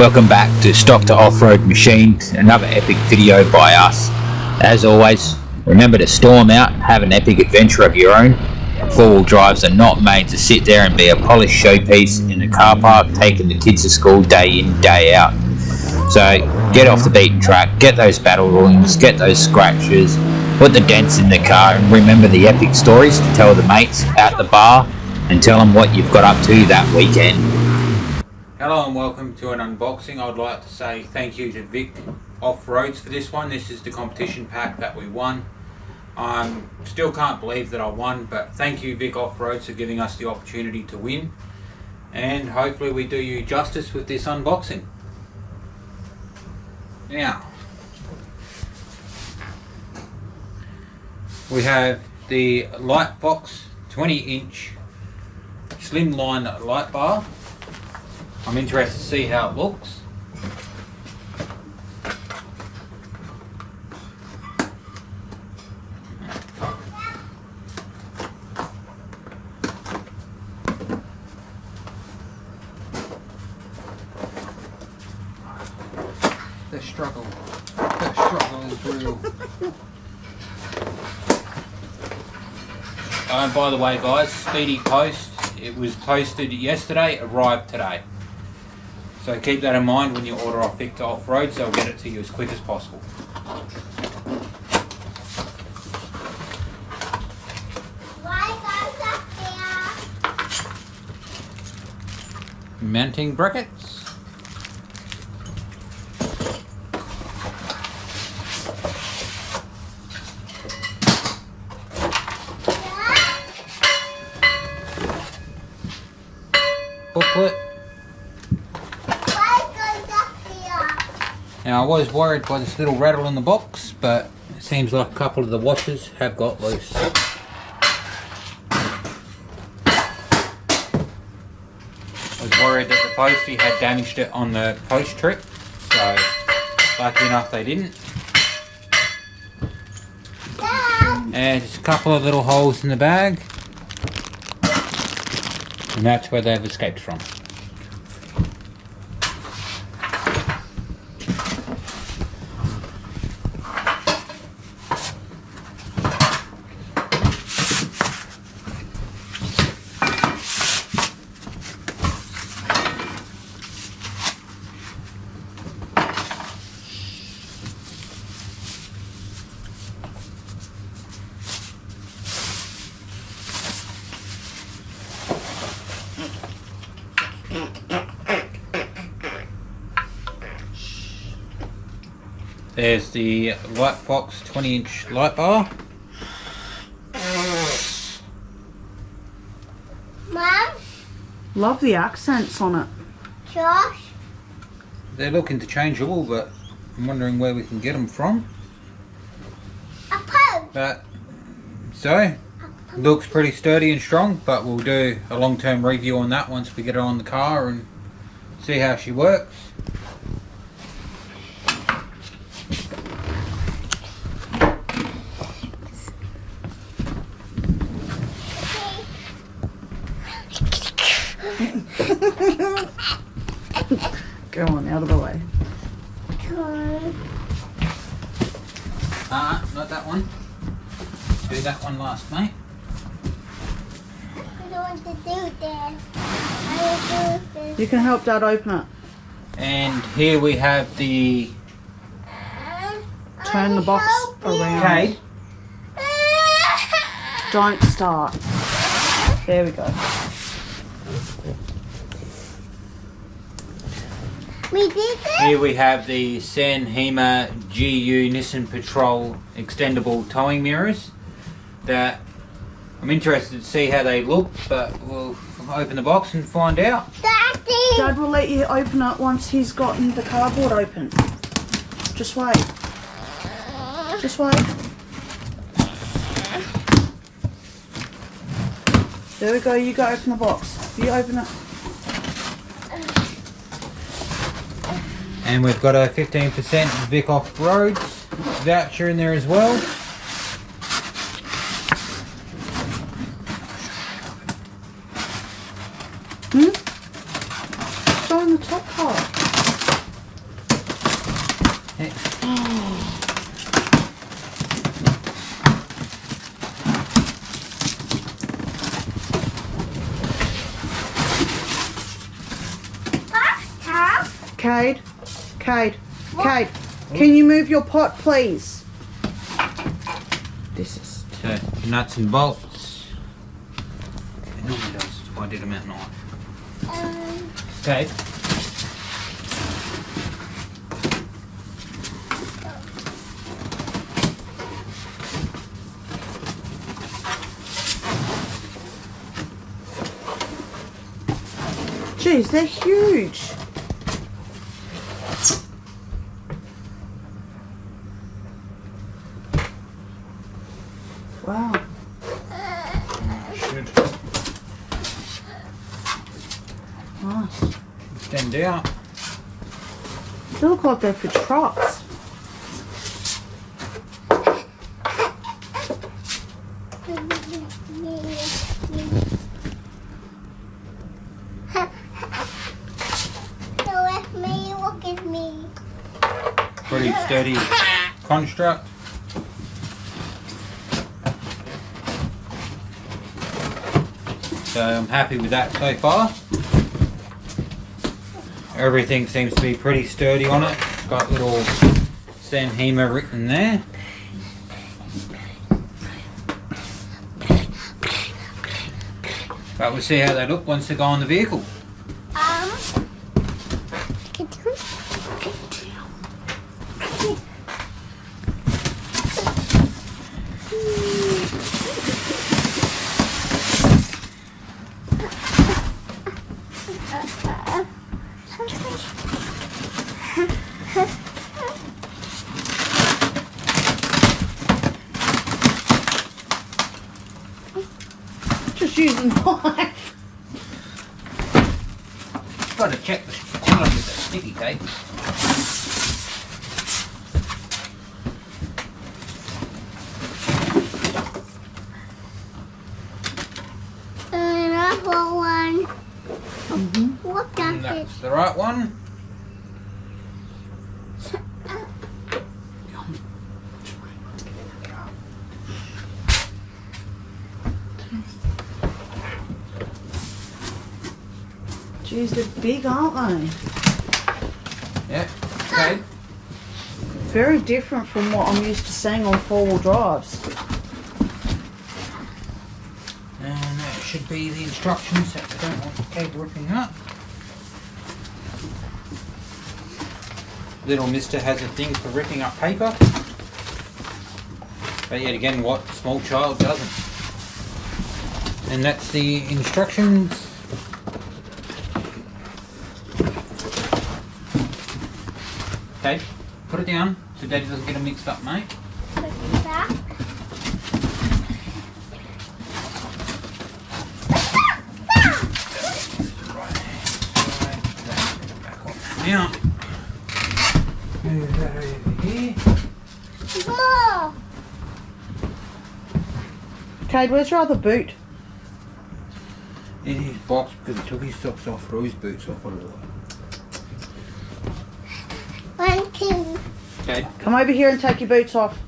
Welcome back to Stock to Off-Road Machines, another epic video by us. As always, remember to storm out, have an epic adventure of your own. Four-wheel drives are not made to sit there and be a polished showpiece in a car park taking the kids to school day in, day out. So get off the beaten track, get those battle wounds, get those scratches, put the dents in the car, and remember the epic stories to tell the mates at the bar and tell them what you've got up to that weekend. Hello and welcome to an unboxing. I'd like to say thank you to Vic Off-Roads for this one. This is the competition pack that we won. Still can't believe that I won, but thank you Vic Off-Roads for giving us the opportunity to win. And hopefully we do you justice with this unboxing. Now, we have the Lightfox 20-inch slimline light bar. I'm interested to see how it looks. The struggle is real. And by the way guys, speedy post. It was posted yesterday, arrived today. So keep that in mind when you order off Vic Off-Roads, they'll get it to you as quick as possible. Mounting brackets. Booklet. Now I was worried by this little rattle in the box, but it seems like a couple of the washers have got loose. I was worried that the postie had damaged it on the post trip, so lucky enough they didn't. And just a couple of little holes in the bag, and that's where they've escaped from. There's the Lightfox 20-inch light bar. Mum? Love the accents on it. Josh? They look interchangeable, but I'm wondering where we can get them from. A post. But so looks pretty sturdy and strong, but we'll do a long-term review on that once we get her on the car and see how she works. Go on, out of the way. Not that one. Do that one last, mate. I don't want to do this. I will do this. You can help Dad open it. And here we have the Turn the box around. Cade. Don't start. There we go. We did this? Here we have the Sanhema GU Nissan Patrol extendable towing mirrors that I'm interested to see how they look, but we'll open the box and find out. Daddy! Dad will let you open it once he's gotten the cardboard open. Just wait. Just wait. There we go, you go open the box. You open it. And we've got a 15% Vic Off-Roads voucher in there as well. Show him the top part. Cade, Cade, Cade, can you move your pot, please? This is... So, nuts and bolts. It normally does, that's why I did them out knife. Okay. Jeez, they're huge. Wow. Should Nice. extend out. They look like they're for trucks. Look at me. Pretty sturdy construct. So I'm happy with that so far. Everything seems to be pretty sturdy on it. It's got little Sanhema written there. But we'll see how they look once they go on the vehicle. Just using knife. Got to check the sealant with the sticky tape. Another one. What does And it? that's the right one. Jeez, they're big, aren't they? Yeah. Okay. Very different from what I'm used to seeing on four-wheel drives. And that should be the instructions that I don't want the cable ripping up. Little mister has a thing for ripping up paper. But yet again, what small child doesn't? And that's the instructions. Okay, put it down so Daddy doesn't get them mixed up, mate. Put it back. Now, move that over here. More. Cade, where's your other boot? In his box because he took his socks off, threw his boots off on the way. 1, 2. Okay. Come over here and take your boots off.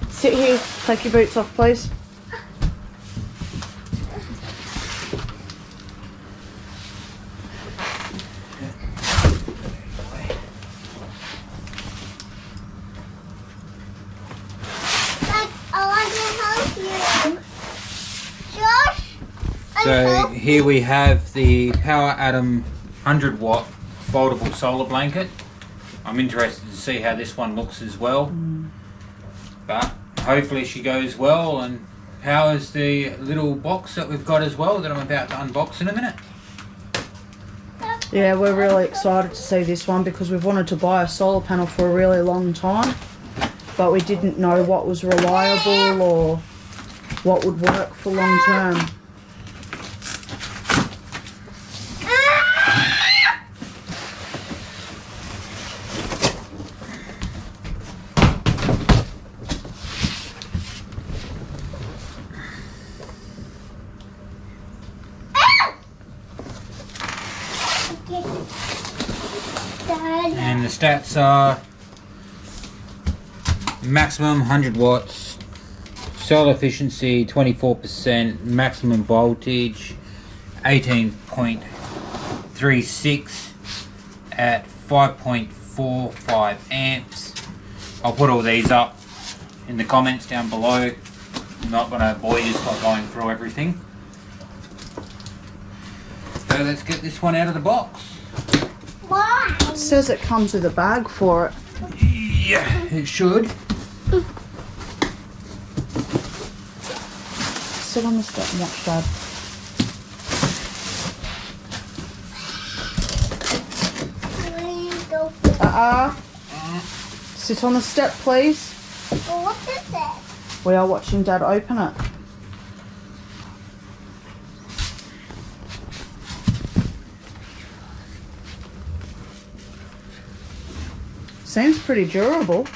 Sit here, take your boots off, please. I want to help you. Josh, So here we have the Power Atom 100 watt foldable solar blanket. I'm interested to see how this one looks as well. But hopefully she goes well and powers the little box that we've got as well that I'm about to unbox in a minute. Yeah, we're really excited to see this one because we've wanted to buy a solar panel for a really long time, but we didn't know what was reliable or what would work for long term. And the stats are maximum 100 watts, solar efficiency 24%, maximum voltage 18.36 at 5.45 amps. I'll put all these up in the comments down below. I'm not going to bore you by going through everything. So let's get this one out of the box. Why? It says it comes with a bag for it. Yeah, it should. Sit on the step and watch Dad. Please don't. Sit on the step, please. What is it? We are watching Dad open it. Seems pretty durable.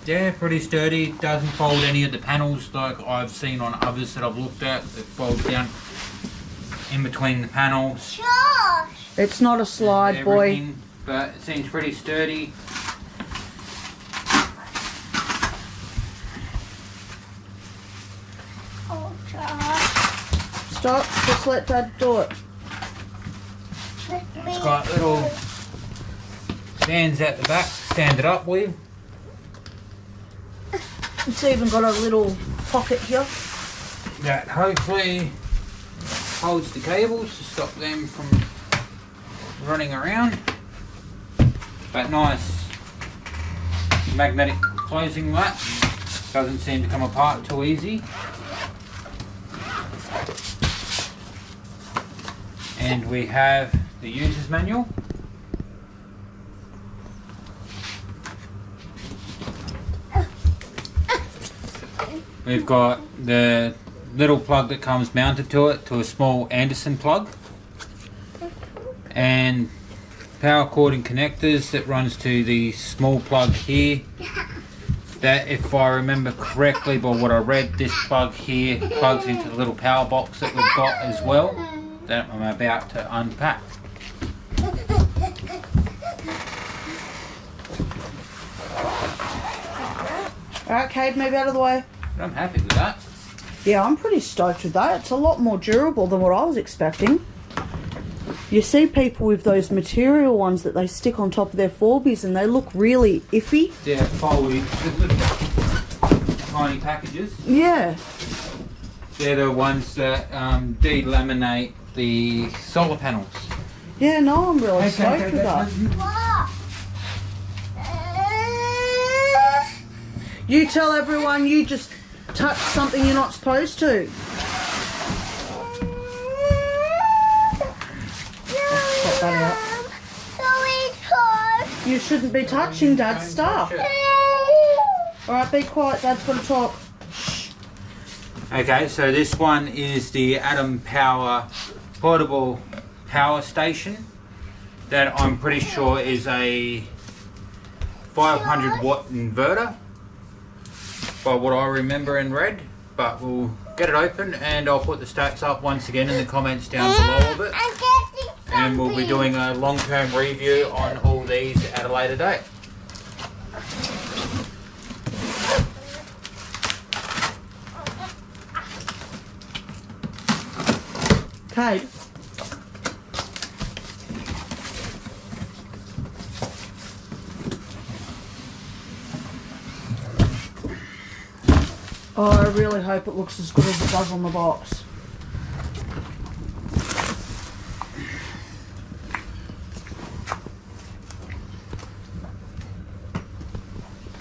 Yeah, pretty sturdy. Doesn't fold any of the panels like I've seen on others that I've looked at. It folds down in between the panels. Josh! It's not a slide, boy. Everything, but it seems pretty sturdy. Oh, Josh. Stop, just let Dad do it. Let me It's got little stands at the back, stand it up with. It's even got a little pocket here. That hopefully holds the cables to stop them from running around. But nice magnetic closing latch. Doesn't seem to come apart too easy. And we have the user's manual. We've got the little plug that comes mounted to it, to a small Anderson plug, and power cord and connectors that runs to the small plug here. That, if I remember correctly by what I read, this plug here plugs into the little power box that we've got as well, that I'm about to unpack. Alright, Cade, move out of the way. But I'm happy with that. Yeah, I'm pretty stoked with that. It's a lot more durable than what I was expecting. You see people with those material ones that they stick on top of their 4Bs and they look really iffy. They're folded with little tiny packages. Yeah. They're the ones that delaminate the solar panels. Yeah, no, I'm really stoked okay, with that. What? You tell everyone you just touched something you're not supposed to. Pop that out. You shouldn't be touching Dad's stuff. Alright, be quiet, Dad's got to talk. Okay, so this one is the Atom Power portable power station that I'm pretty sure is a 500 watt inverter by what I remember and read, but we'll get it open and I'll put the stats up once again in the comments down below of it, and we'll be doing a long-term review on all these at a later date. Cade. Oh, I really hope it looks as good as it does on the box.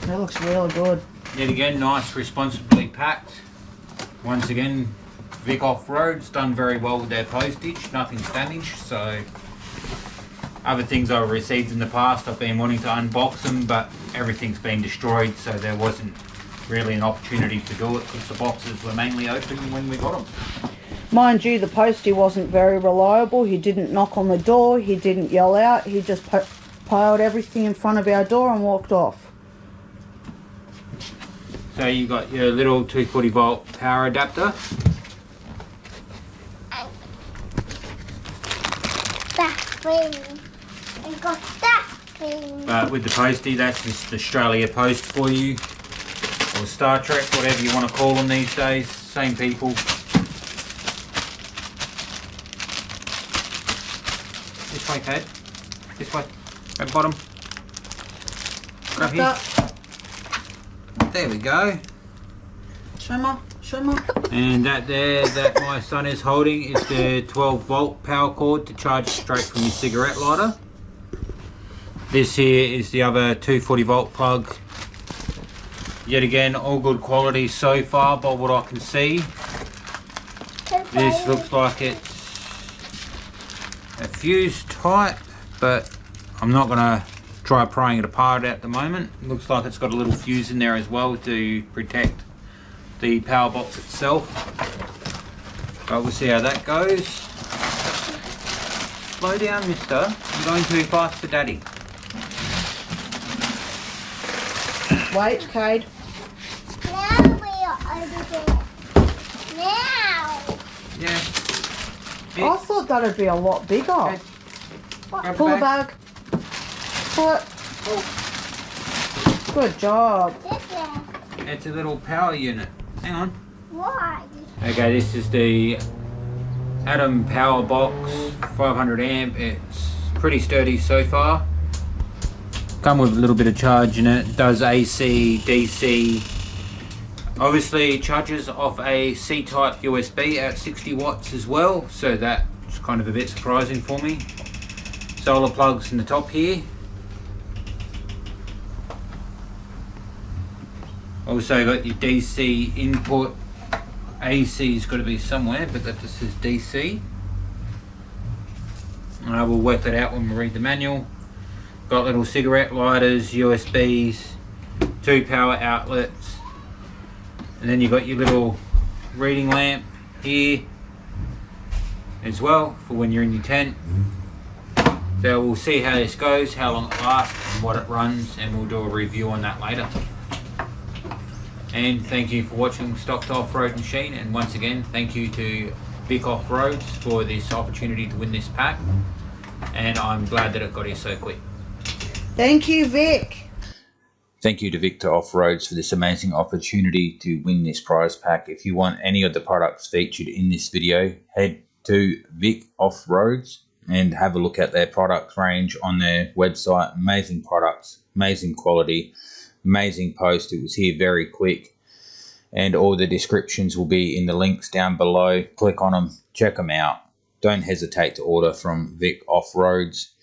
That looks really good. Yet again, nice, responsibly packed. Once again, Vic Off-Road's done very well with their postage, nothing's damaged, so other things I've received in the past, I've been wanting to unbox them, but everything's been destroyed, so there wasn't really an opportunity to do it because the boxes were mainly open when we got them. Mind you, the postie wasn't very reliable. He didn't knock on the door, he didn't yell out, he just piled everything in front of our door and walked off. So you got your little 240 volt power adapter. That thing. I got that thing. But with the postie, that's just Australia Post for you. Or Star Trek, whatever you want to call them these days. Same people. This way, Ted. This way. At bottom. Grab here. There we go. Show me. And that there that my son is holding is the 12 volt power cord to charge straight from your cigarette lighter. This here is the other 240 volt plug. Yet again, all good quality so far by what I can see. This looks like it's a fuse type, but I'm not gonna try prying it apart at the moment. It looks like it's got a little fuse in there as well to protect the power box itself. But we'll see how that goes. Slow down, mister. You're going too fast for daddy. Wait, Cade. Now we are over there. Now. Yeah. I thought that'd be a lot bigger. Grab Pull the bag. Pull it. Good job. This way. It's a little power unit. Hang on. Why? Okay, this is the Atom power box, 500 amp. It's pretty sturdy so far. Come with a little bit of charge in it. Does AC, DC. Obviously charges off a C-type USB at 60 watts as well, so that's kind of a bit surprising for me. Solar plugs in the top here. Also got your DC input. AC's got to be somewhere, but that just says DC. We'll work that out when we read the manual. Got little cigarette lighters, USBs, 2 power outlets, and then you've got your little reading lamp here as well for when you're in your tent. So we'll see how this goes, how long it lasts and what it runs, and we'll do a review on that later. And thank you for watching Stocked Off-Road Machine, and once again thank you to Vic Off-Roads for this opportunity to win this pack, and I'm glad that it got here so quick. Thank you, Vic. Thank you to Victor Off-Roads for this amazing opportunity to win this prize pack. If you want any of the products featured in this video, head to Vic Off-Roads and have a look at their product range on their website. Amazing products, amazing quality, amazing post. It was here very quick, and all the descriptions will be in the links down below. Click on them, check them out. Don't hesitate to order from Vic Off-Roads.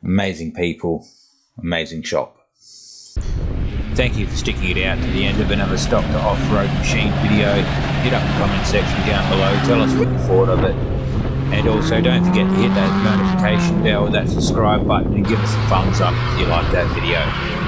Amazing people, amazing shop. Thank you for sticking it out to the end of another Stocked Off-Road Machine video. Hit up the comment section down below, tell us what you thought of it. And also don't forget to hit that notification bell, that subscribe button, and give us a thumbs up if you like that video.